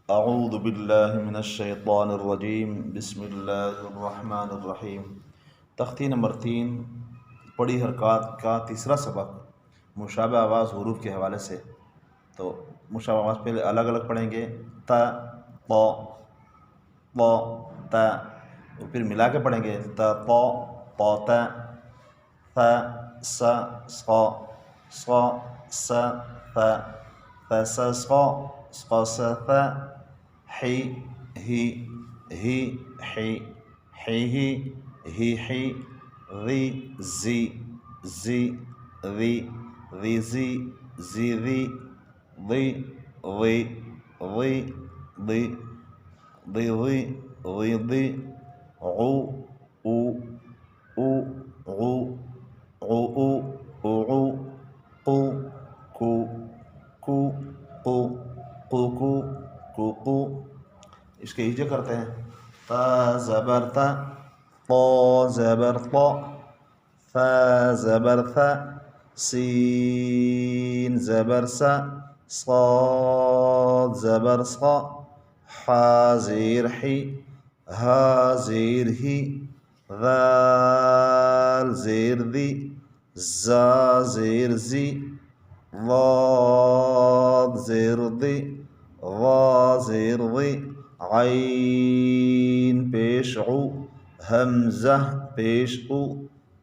اعوذ باللہ من الشیطان الرجیم، بسم اللہ الرحمن الرحیم۔ تختی نمبر 3، پڑی حرکات کا تیسرا سبق، مشابہ آواز حروف کے حوالے سے۔ تو مشابہ آواز پہلے الگ الگ پڑھیں گے، تا، ط، ط، تا، پھر ملا کے پڑھیں گے، تا، ط، ط، تا، ث، س، ص، ص، س، ث، ث، س، ص، ص، س، ث، ح، ہ، ہ، ح، ح، ہ، ح، ذ، ز، ز، ذ، ذ، ز، ز، ذ، ض، ظ، ظ، ض، ض، ظ، ض، عو، او، او، عو، عو، عو، قو، کو، کو، قو، قو، کو، کو۔ اس کے ہجے کرتے ہیں، تا زبر تا، طا زبر طا، ثا زبر ثا، سین زبر سا، صاد زبر صا، حا زیر حی، ہا زیر ہی، ذال زیر ذی، زا زیر زی، ضاد زیر ضی، ظا زیر ضی، عین پیش عو، حمزہ پیش او،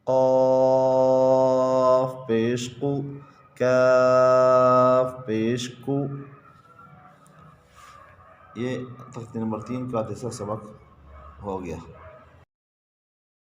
قاف پیش قو، کاف پیش کو۔ یہ تختی نمبر 3 کا تیسرا سبق ہو گیا۔